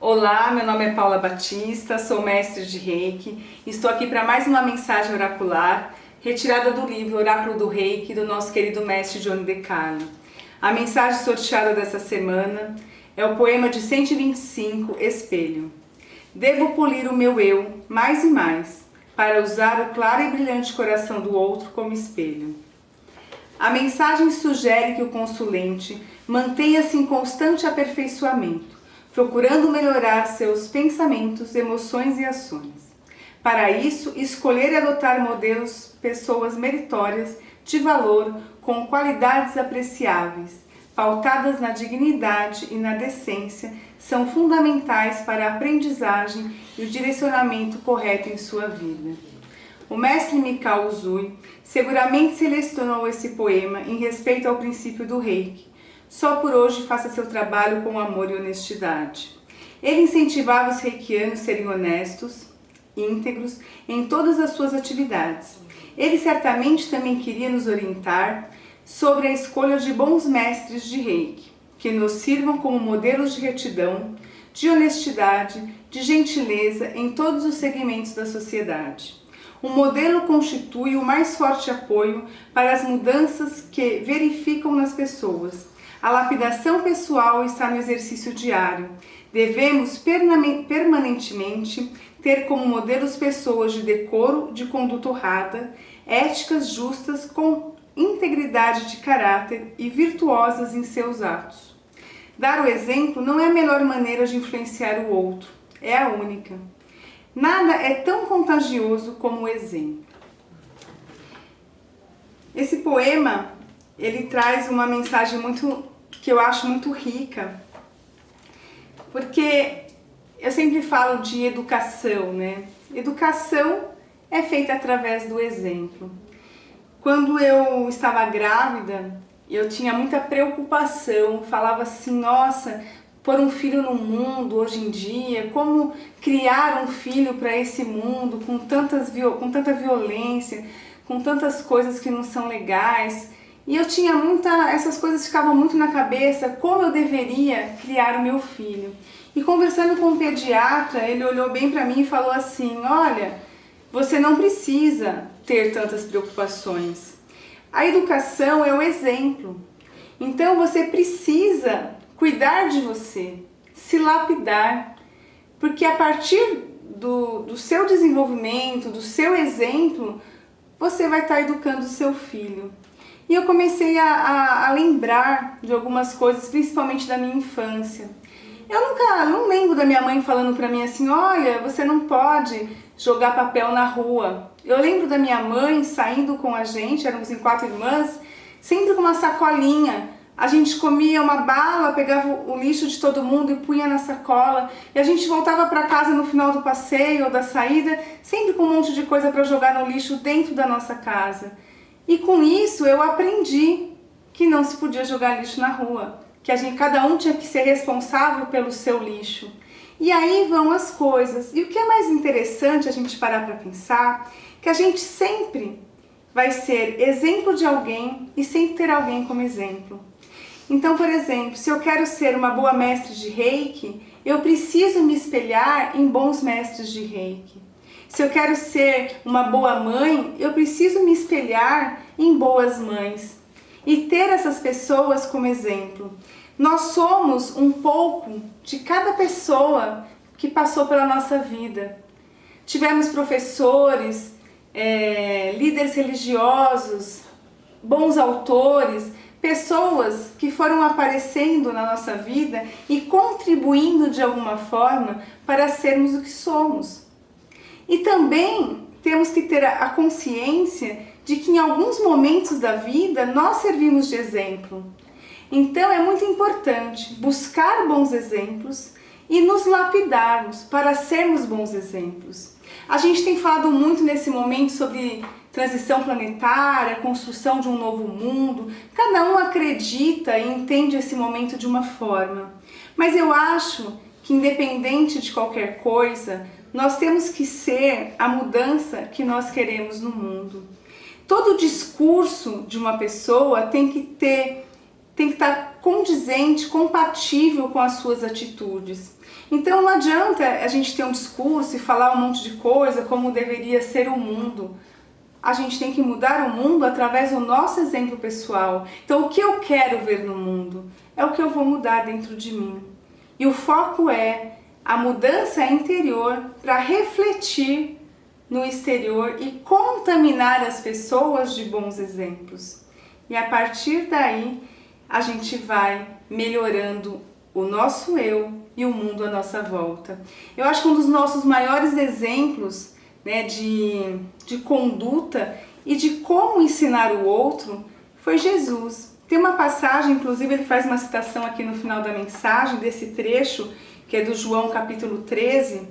Olá, meu nome é Paula Batista, sou mestre de Reiki. Estou aqui para mais uma mensagem oracular, retirada do livro Oráculo do Reiki, do nosso querido mestre Johnny De Carlo. A mensagem sorteada dessa semana é o poema de 125, Espelho. Devo polir o meu eu mais e mais, para usar o claro e brilhante coração do outro como espelho. A mensagem sugere que o consulente mantenha-se em constante aperfeiçoamento, procurando melhorar seus pensamentos, emoções e ações. Para isso, escolher e adotar modelos, pessoas meritórias, de valor, com qualidades apreciáveis, pautadas na dignidade e na decência, são fundamentais para a aprendizagem e o direcionamento correto em sua vida. O mestre Mikao Usui seguramente selecionou esse poema em respeito ao princípio do Reiki. Só por hoje faça seu trabalho com amor e honestidade. Ele incentivava os reikianos a serem honestos, íntegros em todas as suas atividades. Ele certamente também queria nos orientar sobre a escolha de bons mestres de Reiki, que nos sirvam como modelos de retidão, de honestidade, de gentileza em todos os segmentos da sociedade. Um modelo constitui o mais forte apoio para as mudanças que verificam nas pessoas. A lapidação pessoal está no exercício diário. Devemos permanentemente ter como modelos pessoas de decoro, de conduta honrada, éticas justas, com integridade de caráter e virtuosas em seus atos. Dar o exemplo não é a melhor maneira de influenciar o outro, é a única. Nada é tão contagioso como o exemplo. Esse poema, ele traz uma mensagem que eu acho muito rica, porque eu sempre falo de educação, né? Educação é feita através do exemplo. Quando eu estava grávida, eu tinha muita preocupação, falava assim, nossa, pôr um filho no mundo hoje em dia, como criar um filho para esse mundo com tanta violência, com tantas coisas que não são legais. E eu tinha essas coisas ficavam muito na cabeça, como eu deveria criar o meu filho. E conversando com um pediatra, ele olhou bem para mim e falou assim, olha, você não precisa ter tantas preocupações. A educação é o exemplo. Então você precisa cuidar de você, se lapidar, porque a partir do seu desenvolvimento, do seu exemplo, você vai estar educando o seu filho. E eu comecei a lembrar de algumas coisas, principalmente da minha infância. Eu não lembro da minha mãe falando pra mim assim, olha, você não pode jogar papel na rua. Eu lembro da minha mãe saindo com a gente, éramos em 4 irmãs, sempre com uma sacolinha. A gente comia uma bala, pegava o lixo de todo mundo e punha na sacola. E a gente voltava para casa no final do passeio ou da saída, sempre com um monte de coisa para jogar no lixo dentro da nossa casa. E com isso eu aprendi que não se podia jogar lixo na rua, que cada um tinha que ser responsável pelo seu lixo. E aí vão as coisas. E o que é mais interessante a gente parar para pensar, que a gente sempre vai ser exemplo de alguém e sempre ter alguém como exemplo. Então, por exemplo, se eu quero ser uma boa mestre de Reiki, eu preciso me espelhar em bons mestres de Reiki. Se eu quero ser uma boa mãe, eu preciso me espelhar em boas mães e ter essas pessoas como exemplo. Nós somos um pouco de cada pessoa que passou pela nossa vida. Tivemos professores, líderes religiosos, bons autores, pessoas que foram aparecendo na nossa vida e contribuindo de alguma forma para sermos o que somos. E também temos que ter a consciência de que em alguns momentos da vida nós servimos de exemplo. Então é muito importante buscar bons exemplos e nos lapidarmos para sermos bons exemplos. A gente tem falado muito nesse momento sobre transição planetária, construção de um novo mundo. Cada um acredita e entende esse momento de uma forma. Mas eu acho que independente de qualquer coisa, nós temos que ser a mudança que nós queremos no mundo. Todo discurso de uma pessoa tem que ter tem que estar condizente, compatível com as suas atitudes. Então não adianta a gente ter um discurso e falar um monte de coisa como deveria ser o mundo. A gente tem que mudar o mundo através do nosso exemplo pessoal. Então o que eu quero ver no mundo é o que eu vou mudar dentro de mim. E o foco é a mudança interior para refletir no exterior e contaminar as pessoas de bons exemplos. E a partir daí a gente vai melhorando o nosso eu e o mundo à nossa volta. Eu acho que um dos nossos maiores exemplos, né, de conduta e de como ensinar o outro foi Jesus. Tem uma passagem, inclusive ele faz uma citação aqui no final da mensagem, desse trecho, que é do João capítulo 13.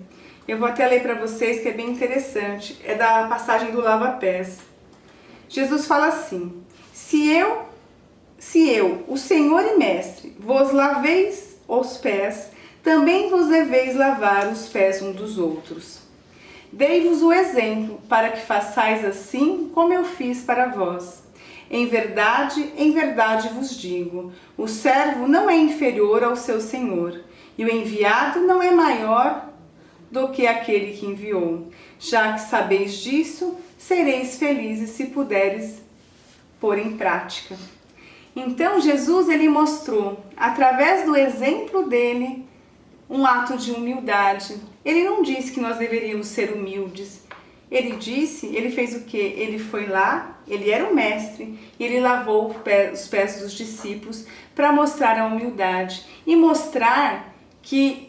Eu vou até ler para vocês, que é bem interessante. É da passagem do lava-pés. Jesus fala assim: Se eu, o Senhor e Mestre, vos laveis os pés, também vos deveis lavar os pés uns dos outros. Dei-vos o exemplo, para que façais assim como eu fiz para vós. Em verdade vos digo, o servo não é inferior ao seu senhor, e o enviado não é maior do que aquele que enviou. Já que sabeis disso, sereis felizes se puderes pôr em prática. Então Jesus, ele mostrou, através do exemplo dele, um ato de humildade. Ele não disse que nós deveríamos ser humildes. Ele fez o quê? Ele foi lá, ele era o mestre, e ele lavou os pés dos discípulos para mostrar a humildade e mostrar que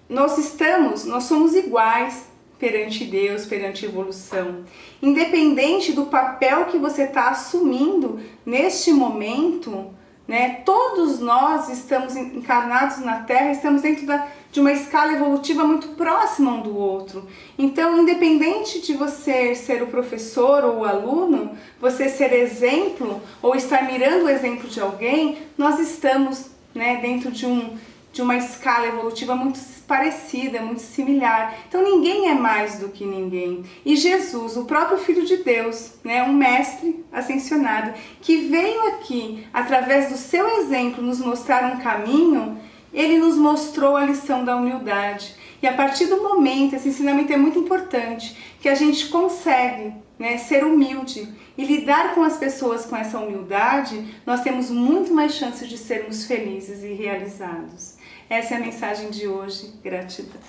nós somos iguais perante Deus, perante a evolução. Independente do papel que você está assumindo neste momento, né, todos nós estamos encarnados na Terra, estamos dentro de uma escala evolutiva muito próxima um do outro. Então, independente de você ser o professor ou o aluno, você ser exemplo ou estar mirando o exemplo de alguém, nós estamos, né, dentro de uma escala evolutiva muito parecida, muito similar. Então ninguém é mais do que ninguém. E Jesus, o próprio Filho de Deus, né, um mestre ascensionado, que veio aqui, através do seu exemplo, nos mostrar um caminho, ele nos mostrou a lição da humildade. E a partir do momento, esse ensinamento é muito importante, que a gente consegue, né, ser humilde e lidar com as pessoas com essa humildade, nós temos muito mais chances de sermos felizes e realizados. Essa é a mensagem de hoje. Gratidão.